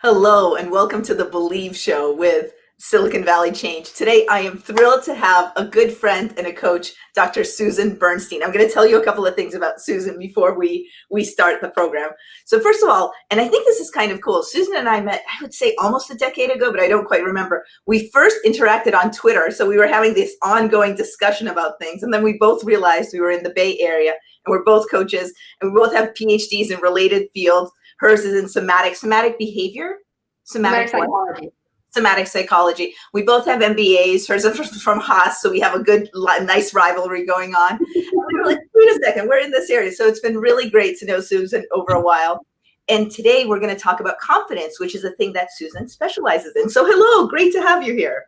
Hello, and welcome to the Believe Show with Silicon Valley Change. Today, I am thrilled to have a good friend and a coach, Dr. Susan Bernstein. I'm going to tell you a couple of things about Susan before we start the program. So first of all, and I think this is kind of cool, Susan and I met, I would say almost a decade ago, but I don't quite remember. We first interacted on Twitter, so we were having this ongoing discussion about things, and then we both realized we were in the Bay Area, and we're both coaches, and we both have PhDs in related fields. Hers is in somatic behavior. Somatic Somatic what? psychology. Somatic psychology. We both have MBAs. Hers is from Haas, so we have a good, nice rivalry going on. And we were like, wait a second, we're in this area. So it's been really great to know Susan over a while. And today we're going to talk about confidence, which is a thing that Susan specializes in. So hello, great to have you here.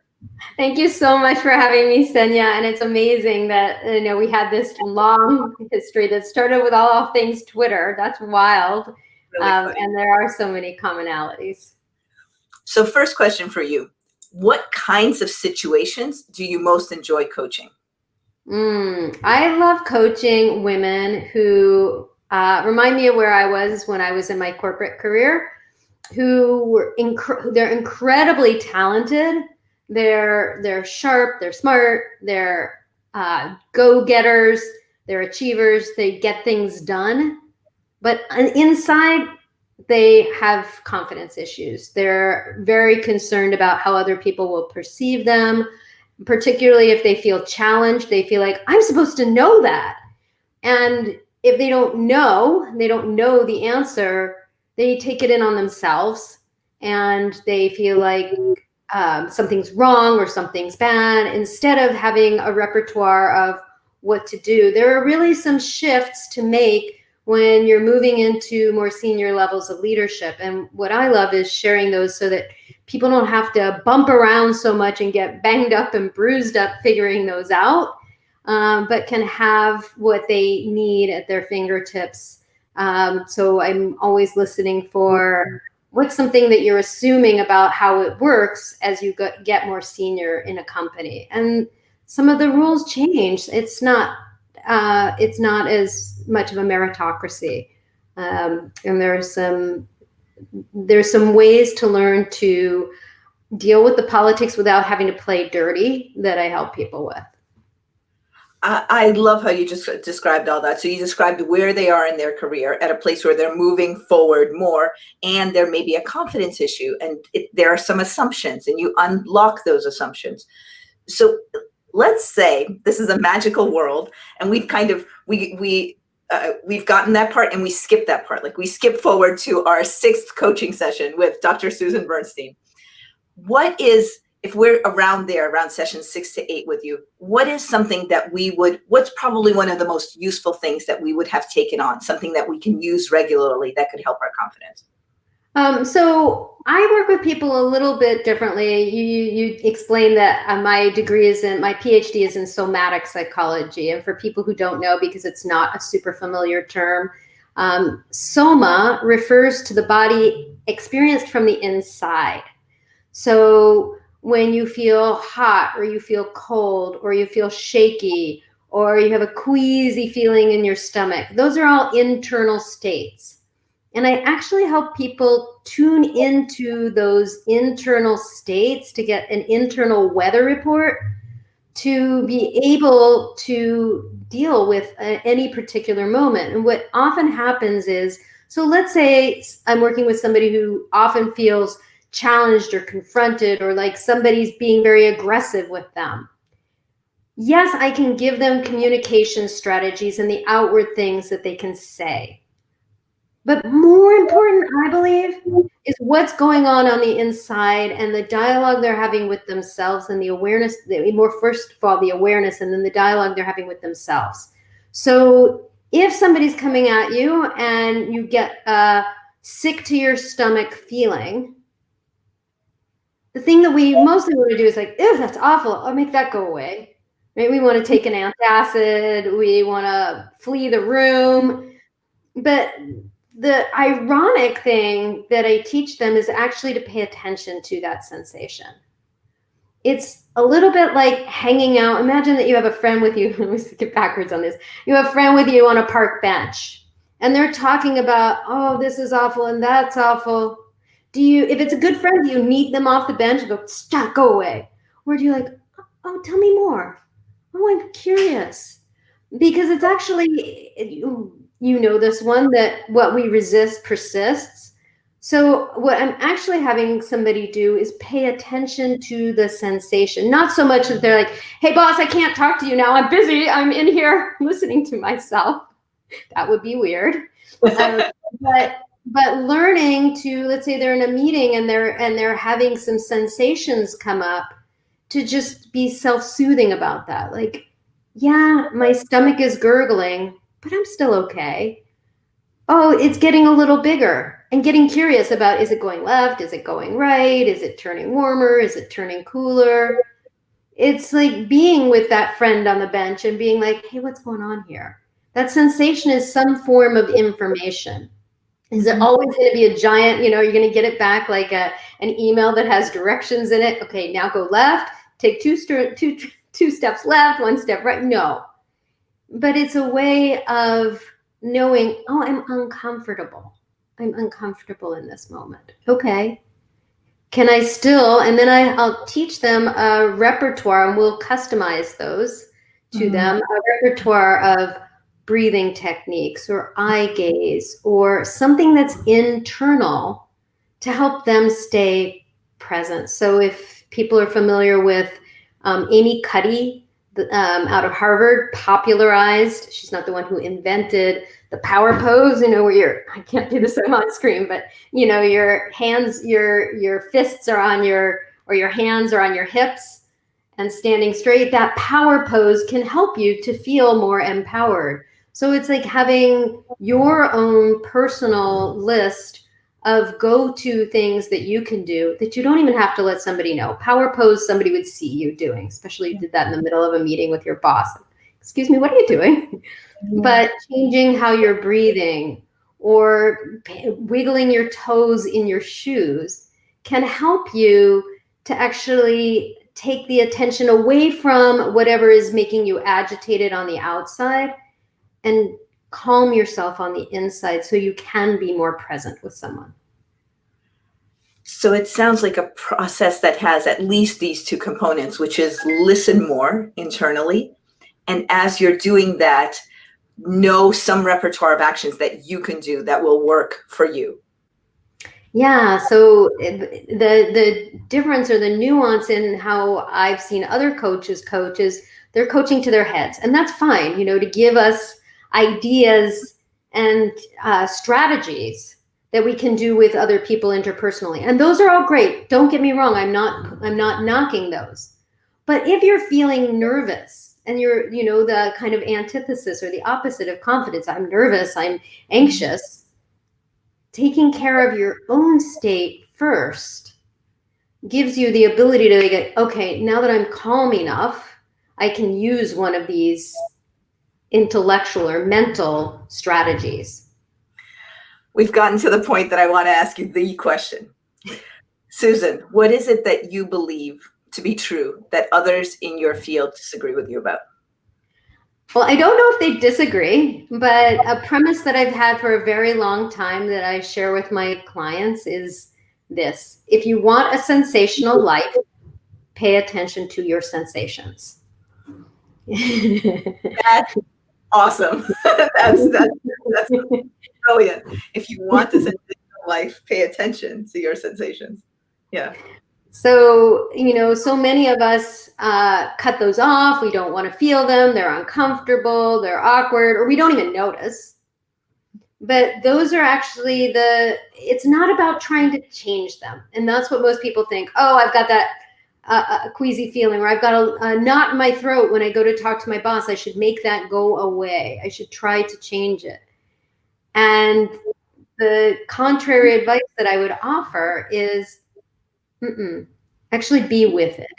Thank you so much for having me, Senya. And it's amazing that we had this long history that started with all things Twitter. That's wild. Really and there are so many commonalities. So first question for you. What kinds of situations do you most enjoy coaching? I love coaching women who remind me of where I was when I was in my corporate career, who were they're incredibly talented. They're sharp, they're smart, they're go-getters, they're achievers, they get things done. But inside, they have confidence issues. They're very concerned about how other people will perceive them, particularly if they feel challenged. They feel like, I'm supposed to know that. And if they don't know the answer, they take it in on themselves and they feel like something's wrong or something's bad. Instead of having a repertoire of what to do, there are really some shifts to make when you're moving into more senior levels of leadership. And what I love is sharing those so that people don't have to bump around so much and get banged up and bruised up figuring those out, but can have what they need at their fingertips. So I'm always listening for what's something that you're assuming about how it works as you get more senior in a company. And some of the rules change. It's not as much of a meritocracy, and there's some ways to learn to deal with the politics without having to play dirty that I help people with. I love how you just described all that. So you described where they are in their career at a place where they're moving forward more, and there may be a confidence issue, and there are some assumptions, and you unlock those assumptions. So let's say this is a magical world, and we've kind of we've gotten that part, and we skip that part. Like we skip forward to our 6th coaching session with Dr. Susan Bernstein. What is, if we're around session 6 to 8 with you, what is something that what's probably one of the most useful things that we would have taken on, something that we can use regularly that could help our confidence? So I work with people a little bit differently. You explained that my PhD is in somatic psychology. And for people who don't know, because it's not a super familiar term, soma refers to the body experienced from the inside. So when you feel hot or you feel cold or you feel shaky or you have a queasy feeling in your stomach, those are all internal states. And I actually help people tune into those internal states to get an internal weather report to be able to deal with any particular moment. And what often happens is, so let's say I'm working with somebody who often feels challenged or confronted, or like somebody's being very aggressive with them. Yes, I can give them communication strategies and the outward things that they can say. But more important, I believe, is what's going on the inside and the dialogue they're having with themselves and the awareness, first of all, the awareness and then the dialogue they're having with themselves. So if somebody's coming at you and you get a sick to your stomach feeling, the thing that we mostly want to do is like, ew, that's awful. I'll make that go away. Right? We want to take an antacid. We want to flee the room. But the ironic thing that I teach them is actually to pay attention to that sensation. It's a little bit like hanging out. Imagine that you have a friend with you. Let me skip backwards on this. You have a friend with you on a park bench, and they're talking about, oh, this is awful and that's awful. If it's a good friend, do you meet them off the bench and go, stop, go away? Or do you like, oh, tell me more. Oh, I'm curious. Because it's actually, you know this one, that what we resist persists. So what I'm actually having somebody do is pay attention to the sensation. Not so much that they're like, hey, boss, I can't talk to you now. I'm busy. I'm in here listening to myself. That would be weird. But learning to, let's say they're in a meeting and they're having some sensations come up, to just be self-soothing about that. Like, yeah, my stomach is gurgling, but I'm still okay. Oh, it's getting a little bigger, and getting curious about, is it going left? Is it going right? Is it turning warmer? Is it turning cooler? It's like being with that friend on the bench and being like, hey, what's going on here? That sensation is some form of information. Is it always going to be a giant, you're going to get it back like an email that has directions in it? Okay, now go left, take two steps left, one step right. No. But it's a way of knowing, oh, I'm uncomfortable. I'm uncomfortable in this moment. Okay. Can I still, and then I'll teach them a repertoire, and we'll customize those to them, a repertoire of breathing techniques or eye gaze or something that's internal to help them stay present. So if people are familiar with Amy Cuddy, out of Harvard, popularized, she's not the one who invented the power pose, where I can't do this on screen, but your hands, your fists are on your hands are on your hips and standing straight. That power pose can help you to feel more empowered. So it's like having your own personal list of go-to things that you can do that you don't even have to let somebody know. Power pose, somebody would see you doing, especially if you did that in the middle of a meeting with your boss. Excuse me, what are you doing? But changing how you're breathing or wiggling your toes in your shoes can help you to actually take the attention away from whatever is making you agitated on the outside and calm yourself on the inside so you can be more present with someone. So it sounds like a process that has at least these two components, which is listen more internally. And as you're doing that, know some repertoire of actions that you can do that will work for you. Yeah, so the difference or the nuance in how I've seen other coaches coach is they're coaching to their heads. And that's fine, to give us ideas and strategies that we can do with other people interpersonally. And those are all great. Don't get me wrong. I'm not knocking those. But if you're feeling nervous and you're, the kind of antithesis or the opposite of confidence, I'm nervous, I'm anxious, taking care of your own state first gives you the ability to get, okay, now that I'm calm enough, I can use one of these intellectual or mental strategies. We've gotten to the point that I want to ask you the question. Susan, what is it that you believe to be true that others in your field disagree with you about? Well, I don't know if they disagree, but a premise that I've had for a very long time that I share with my clients is this: if you want a sensational life, pay attention to your sensations. That's awesome. That's brilliant. If you want the sensational life, pay attention to your sensations. Yeah. So, so many of us cut those off. We don't want to feel them. They're uncomfortable, they're awkward, or we don't even notice. But those are actually it's not about trying to change them. And that's what most people think. Oh, I've got that queasy feeling, or I've got a knot in my throat when I go to talk to my boss. I should make that go away. I should try to change it. And the contrary advice that I would offer is, actually be with it.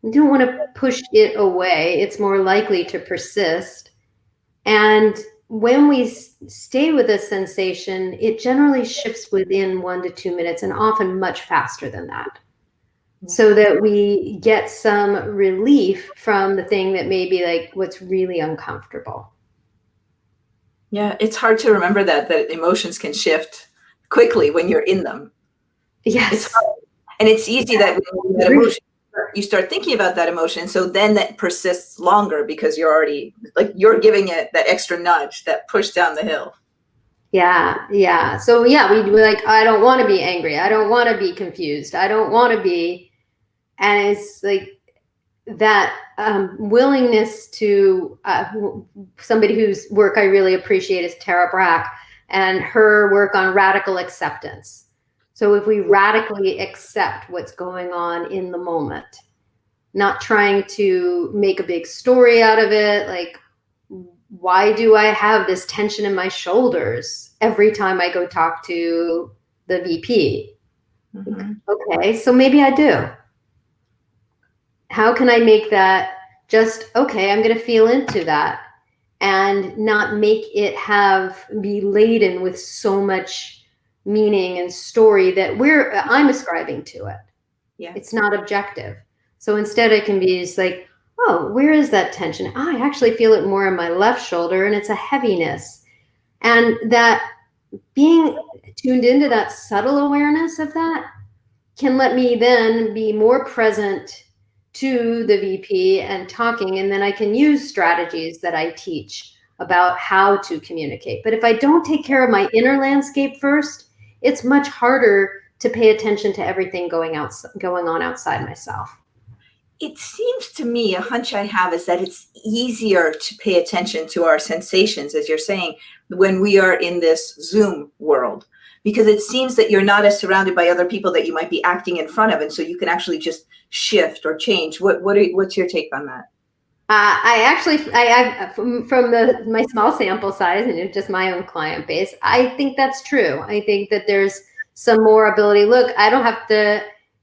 You don't want to push it away. It's more likely to persist. And when we stay with a sensation, it generally shifts within 1 to 2 minutes, and often much faster than that, so that we get some relief from the thing that may be like what's really uncomfortable. Yeah, it's hard to remember that emotions can shift quickly when you're in them. Yes. And it's easy that when that emotion, you start thinking about that emotion. So then that persists longer because you're already like, you're giving it that extra nudge, that push down the hill. Yeah. Yeah. So yeah, we like, I don't want to be angry. I don't want to be confused. I don't want to be, and it's like that willingness to somebody whose work I really appreciate is Tara Brach, and her work on radical acceptance. So if we radically accept what's going on in the moment, not trying to make a big story out of it, like, why do I have this tension in my shoulders every time I go talk to the VP? Mm-hmm. Okay, so maybe I do. How can I make that just, okay, I'm going to feel into that and not make it be laden with so much meaning and story that I'm ascribing to it. Yeah. It's not objective. So instead it can be just like, oh, where is that tension? Oh, I actually feel it more in my left shoulder, and it's a heaviness. And that being tuned into that subtle awareness of that can let me then be more present to the VP and talking, and then I can use strategies that I teach about how to communicate. But if I don't take care of my inner landscape first, it's much harder to pay attention to everything going on outside myself. It seems to me, a hunch I have is that it's easier to pay attention to our sensations, as you're saying, when we are in this Zoom world, because it seems that you're not as surrounded by other people that you might be acting in front of, and so you can actually just shift or change. What's your take on that? I from my small sample size and just my own client base, I think that's true. I think that there's some more ability. Look,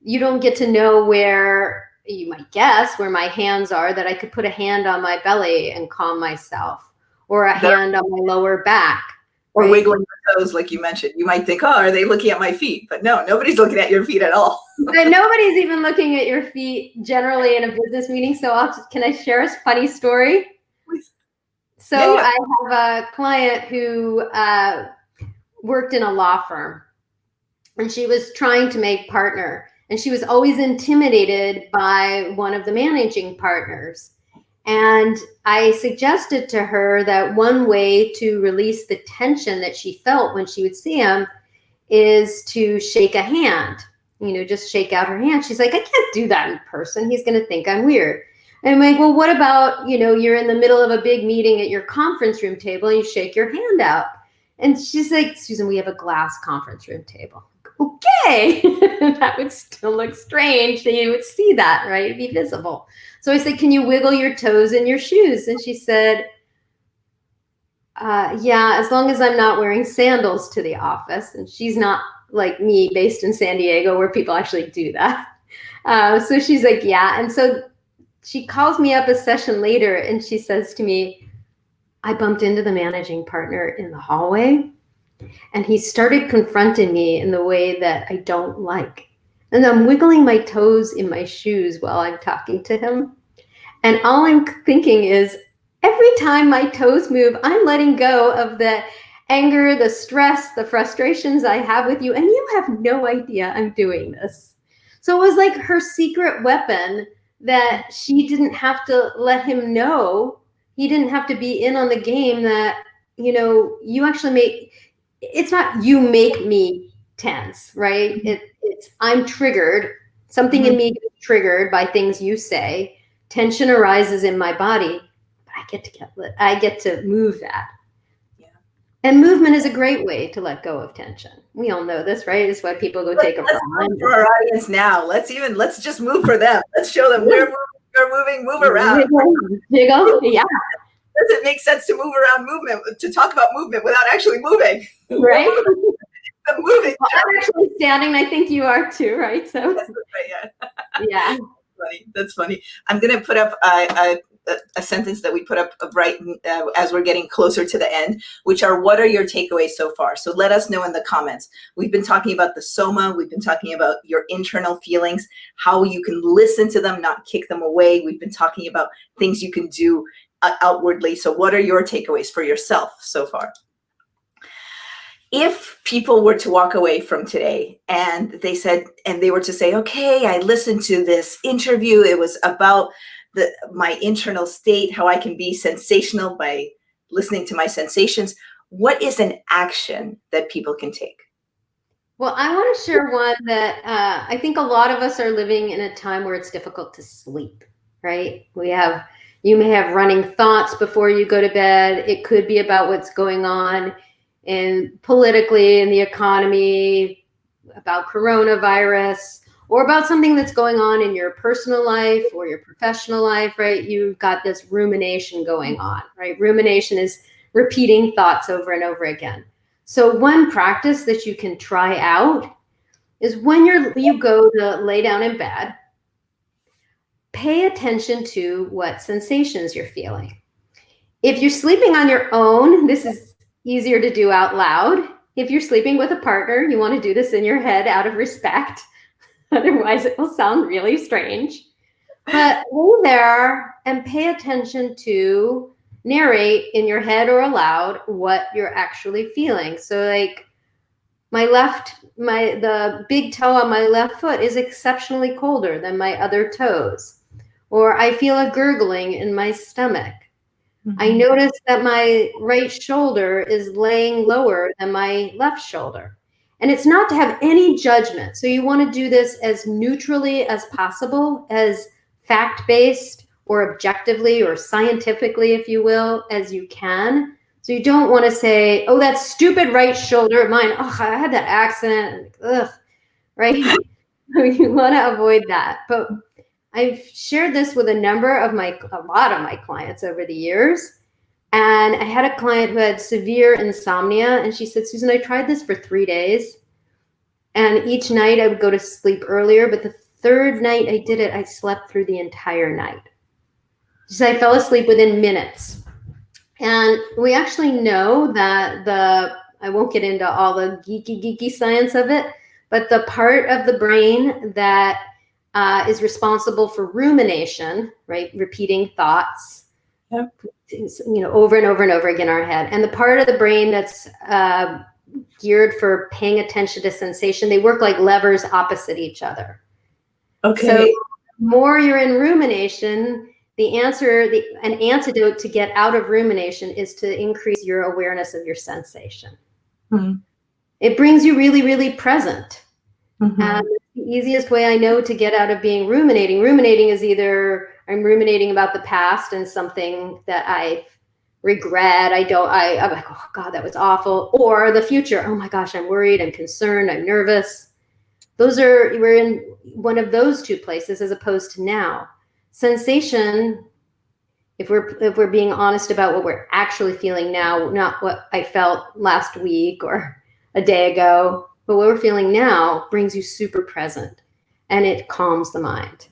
you don't get to know where, you might guess where my hands are, that I could put a hand on my belly and calm myself, or a hand on my lower back. Or right? Wiggling your toes, like you mentioned. You might think, oh, are they looking at my feet? But no, nobody's looking at your feet at all. But nobody's even looking at your feet generally in a business meeting. So can I share a funny story? So yeah. I have a client who worked in a law firm, and she was trying to make partner, and she was always intimidated by one of the managing partners. And I suggested to her that one way to release the tension that she felt when she would see him is to shake a hand, just shake out her hand. She's like, I can't do that in person. He's going to think I'm weird. And I'm like, well, what about, you're in the middle of a big meeting at your conference room table and you shake your hand out. And she's like, Susan, we have a glass conference room table. Okay. That would still look strange. You would see that, right? It'd be visible. So I said, can you wiggle your toes in your shoes? And she said, yeah, as long as I'm not wearing sandals to the office. And she's not like me, based in San Diego, where people actually do that. So she's like, yeah. And so she calls me up a session later and she says to me, I bumped into the managing partner in the hallway, and he started confronting me in the way that I don't like. And I'm wiggling my toes in my shoes while I'm talking to him. And all I'm thinking is, every time my toes move, I'm letting go of the anger, the stress, the frustrations I have with you. And you have no idea I'm doing this. So it was like her secret weapon that she didn't have to let him know. He didn't have to be in on the game, that, you actually it's not you make me tense, right? It's I'm triggered. Something in me gets triggered by things you say. Tension arises in my body, but I get to move that. Yeah. And movement is a great way to let go of tension. We all know this, right? It's why people go take a run. For our audience now, let's just move for them. Let's show them we're moving, move around. Jiggle. Yeah. Does it make sense to move around to talk about movement without actually moving? Right. The moving. Well, I'm actually standing. I think you are too, right? So. That's right, yeah. Yeah. That's funny. I'm going to put up a sentence that we put up right as we're getting closer to the end, which are, what are your takeaways so far? So let us know in the comments. We've been talking about the soma. We've been talking about your internal feelings, how you can listen to them, not kick them away. We've been talking about things you can do outwardly. So what are your takeaways for yourself so far? If people were to walk away from today and they were to say, okay, I listened to this interview, it was about my internal state, how I can be sensational by listening to my sensations, what is an action that people can take? Well, I want to share one that I think a lot of us are living in a time where it's difficult to sleep, right? You may have running thoughts before you go to bed. It could be about what's going on politically in the economy, about coronavirus, or about something that's going on in your personal life or your professional life, right? You've got this rumination going on, right? Rumination is repeating thoughts over and over again. So one practice that you can try out is when you go to lay down in bed, pay attention to what sensations you're feeling. If you're sleeping on your own, this is easier to do out loud. If you're sleeping with a partner, you want to do this in your head out of respect. Otherwise, it will sound really strange. But lay there and pay attention to narrate in your head or aloud what you're actually feeling. So like the big toe on my left foot is exceptionally colder than my other toes. Or I feel a gurgling in my stomach. Mm-hmm. I notice that my right shoulder is laying lower than my left shoulder. And it's not to have any judgment. So you want to do this as neutrally as possible, as fact-based or objectively or scientifically, if you will, as you can. So you don't want to say, oh, that stupid right shoulder of mine, oh, I had that accident, ugh, right? You want to avoid that. But I've shared this with a lot of my clients over the years. And I had a client who had severe insomnia, and she said, Susan, I tried this for 3 days. And each night I would go to sleep earlier, but the third night I did it, I slept through the entire night. She said I fell asleep within minutes. And we actually know that I won't get into all the geeky science of it, but the part of the brain that is responsible for rumination, right? Repeating thoughts, yep. Over and over and over again in our head. And the part of the brain that's geared for paying attention to sensation, they work like levers opposite each other. Okay. So the more you're in rumination, an antidote to get out of rumination is to increase your awareness of your sensation. Mm-hmm. It brings you really, really present. Mm-hmm. The easiest way I know to get out of being ruminating is either I'm ruminating about the past and something that I regret. I'm like, oh God, that was awful. Or the future. Oh my gosh, I'm worried. I'm concerned. I'm nervous. We're in one of those two places as opposed to now. Sensation, if we're being honest about what we're actually feeling now, not what I felt last week or a day ago, but what we're feeling now brings you super present and it calms the mind.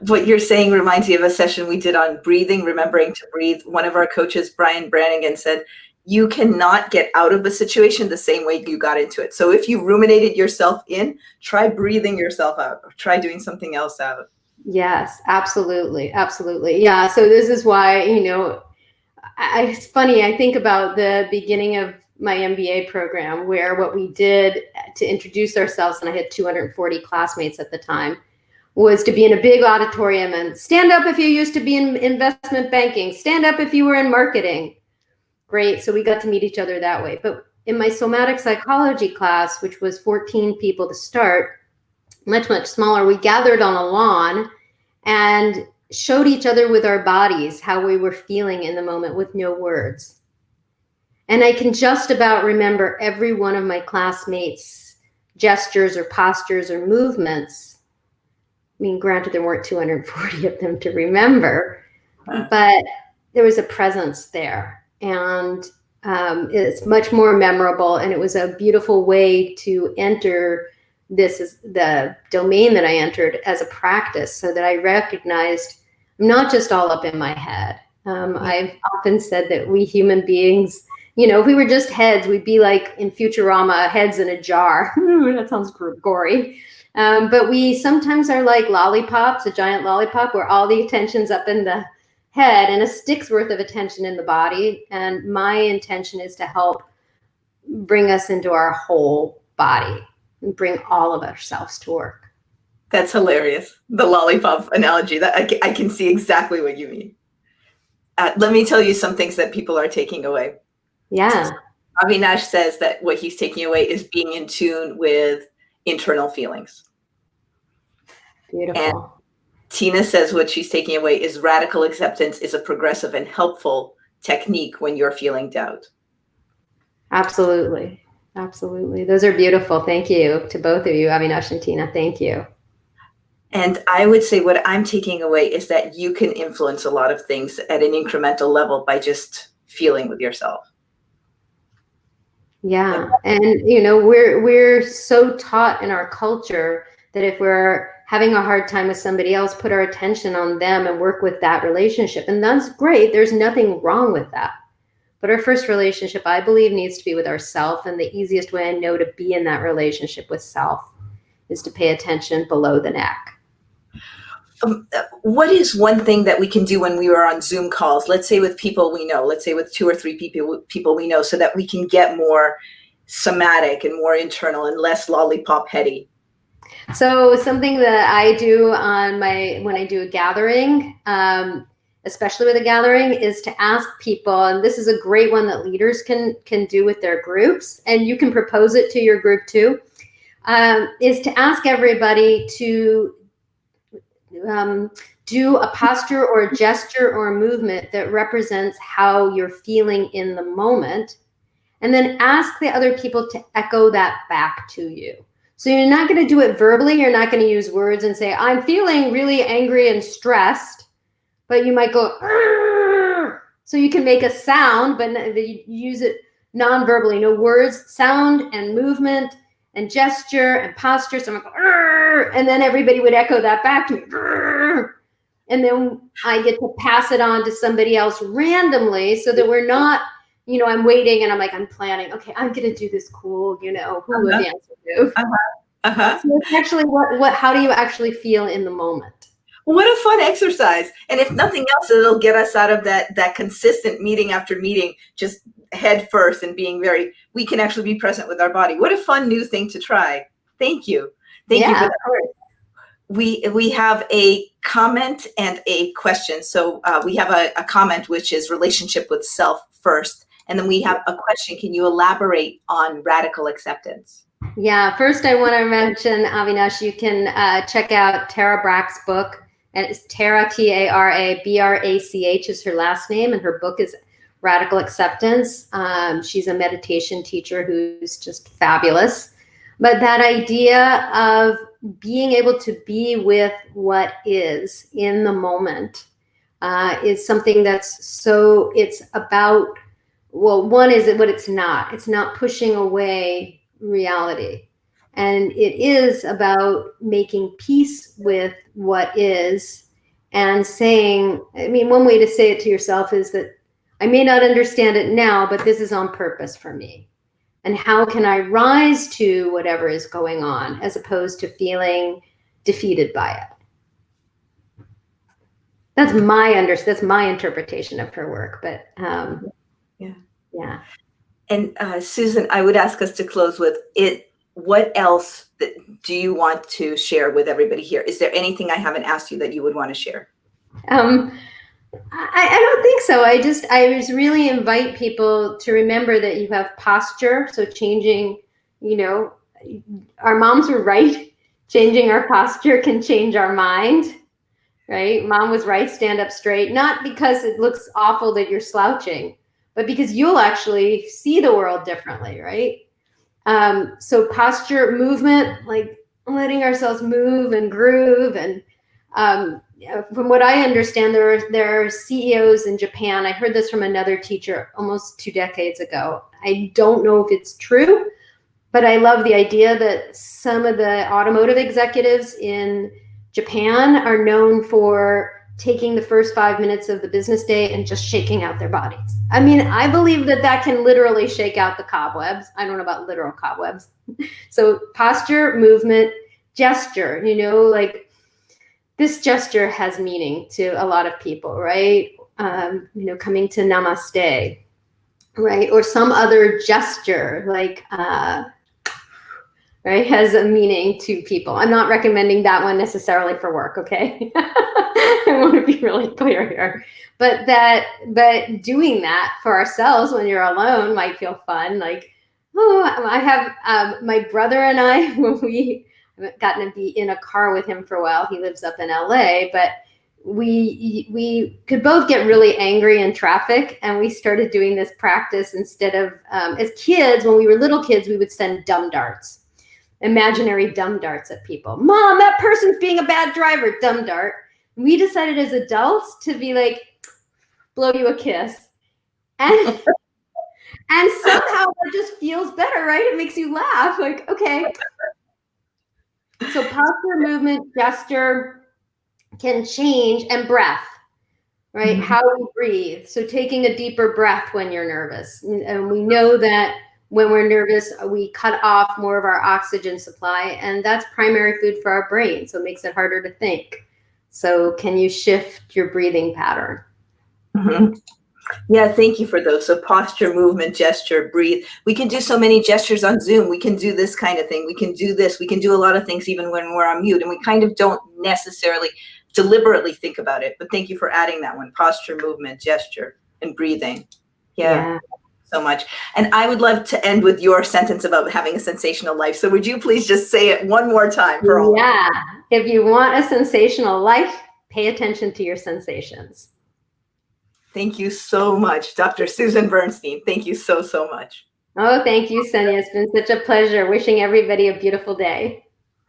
What you're saying reminds me of a session we did on breathing, remembering to breathe. One of our coaches, Brian Brannigan, said, you cannot get out of a situation the same way you got into it. So if you ruminated yourself in, try breathing yourself out, or try doing something else out. Yes, absolutely. Absolutely. Yeah. So this is why, it's funny. I think about the beginning of my MBA program where what we did to introduce ourselves, and I had 240 classmates at the time, was to be in a big auditorium and stand up if you used to be in investment banking, stand up if you were in marketing. Great. So we got to meet each other that way. But in my somatic psychology class, which was 14 people to start, much, much smaller, we gathered on a lawn and showed each other with our bodies how we were feeling in the moment with no words. And I can just about remember every one of my classmates' gestures or postures or movements. I mean, granted, there weren't 240 of them to remember, but there was a presence there. And it's much more memorable. And it was a beautiful way to enter this is the domain that I entered as a practice so that I recognized I'm not just all up in my head. I've often said that we human beings, if we were just heads, we'd be like in Futurama, heads in a jar. That sounds gory. But we sometimes are like lollipops, a giant lollipop where all the attention's up in the head and a stick's worth of attention in the body. And my intention is to help bring us into our whole body and bring all of ourselves to work. That's hilarious. The lollipop analogy, that I can see exactly what you mean. Let me tell you some things that people are taking away. Yeah. Avinash says that what he's taking away is being in tune with internal feelings. Beautiful. And Tina says what she's taking away is radical acceptance is a progressive and helpful technique when you're feeling doubt. Absolutely. Absolutely. Those are beautiful. Thank you to both of you, Avinash and Tina. Thank you. And I would say what I'm taking away is that you can influence a lot of things at an incremental level by just feeling with yourself. Yeah. And, you know, we're so taught in our culture that if we're having a hard time with somebody else, put our attention on them and work with that relationship. And that's great. There's nothing wrong with that. But our first relationship, I believe, needs to be with ourself. And the easiest way I know to be in that relationship with self is to pay attention below the neck. What is one thing that we can do when we are on Zoom calls, let's say with people we know, let's say with 2 or 3 people we know, so that we can get more somatic and more internal and less lollipop heady? So something that I do when I do a gathering, especially with a gathering, is to ask people, and this is a great one that leaders can do with their groups, and you can propose it to your group too, is to ask everybody to do a posture or a gesture or a movement that represents how you're feeling in the moment, and then ask the other people to echo that back to you. So you're not going to do it verbally. You're not going to use words and say, I'm feeling really angry and stressed, but you might go, "Arr!" So you can make a sound, but you use it non-verbally, no words, sound and movement and gesture and posture. So I'm like, "Arr!" And then everybody would echo that back to me. "Arr!" And then I get to pass it on to somebody else randomly so that we're not, you know, I'm waiting and I'm planning, okay, I'm going to do this cool, hula dance move. So it's actually how do you actually feel in the moment? What a fun exercise. And if nothing else, it'll get us out of that consistent meeting after meeting, just head first and we can actually be present with our body. What a fun new thing to try. Thank you. Thank you for that. We have a comment and a question. So we have a comment, which is relationship with self first. And then we have a question. Can you elaborate on radical acceptance? Yeah, first I want to mention, Avinash, you can check out Tara Brach's book. And it's Tara, Tara, Brach is her last name. And her book is Radical Acceptance. She's a meditation teacher who's just fabulous. But that idea of being able to be with what is in the moment is something that's it's about, well, one is what it's not. It's not pushing away reality. And it is about making peace with what is and saying, one way to say it to yourself is that I may not understand it now, but this is on purpose for me. And how can I rise to whatever is going on as opposed to feeling defeated by it? That's my interpretation of her work. But yeah. And Susan, I would ask us to close with it. What else do you want to share with everybody here? Is there anything I haven't asked you that you would want to share? I don't think so. I just really invite people to remember that you have posture. So changing, our moms were right. Changing our posture can change our mind, right? Mom was right. Stand up straight, not because it looks awful that you're slouching, but because you'll actually see the world differently, right? So posture, movement, like letting ourselves move and groove. And from what I understand, there are CEOs in Japan. I heard this from another teacher almost 2 decades ago. I don't know if it's true, but I love the idea that some of the automotive executives in Japan are known for taking the first 5 minutes of the business day and just shaking out their bodies. I believe that can literally shake out the cobwebs. I don't know about literal cobwebs. So posture, movement, gesture, like this gesture has meaning to a lot of people, right? Coming to namaste. right? Or some other gesture, like, right, has a meaning to people. I'm not recommending that one necessarily for work, okay? I want to be really clear here. But doing that for ourselves when you're alone might feel fun. Like, oh, I have my brother and I, when we haven't gotten to be in a car with him for a while. He lives up in LA, but we could both get really angry in traffic, and we started doing this practice. Instead of as kids, when we were little kids, we would send dumb darts, imaginary dumb darts at people. Mom, that person's being a bad driver, dumb dart. We decided as adults to be like, blow you a kiss. And somehow it just feels better, right? It makes you laugh. Like, okay. So posture, movement, gesture can change, and breath, right? Mhm. How we breathe. So taking a deeper breath when you're nervous. And we know that when we're nervous, we cut off more of our oxygen supply, and that's primary food for our brain. So it makes it harder to think. So can you shift your breathing pattern? Mhm. Yeah, thank you for those. So posture, movement, gesture, breathe. We can do so many gestures on Zoom. We can do this kind of thing. We can do this. We can do a lot of things even when we're on mute, and we kind of don't necessarily deliberately think about it. But thank you for adding that one: posture, movement, gesture, and breathing. Yeah. So much. And I would love to end with your sentence about having a sensational life. So would you please just say it one more time for all of us? Yeah. If you want a sensational life, pay attention to your sensations. Thank you so much, Dr. Susan Bernstein. Thank you so, so much. Oh, thank you, Sonia. It's been such a pleasure. Wishing everybody a beautiful day.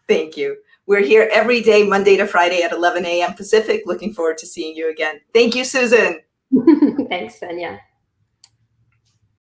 Thank you. We're here every day, Monday to Friday at 11 a.m. Pacific. Looking forward to seeing you again. Thank you, Susan. Thanks, Sonia.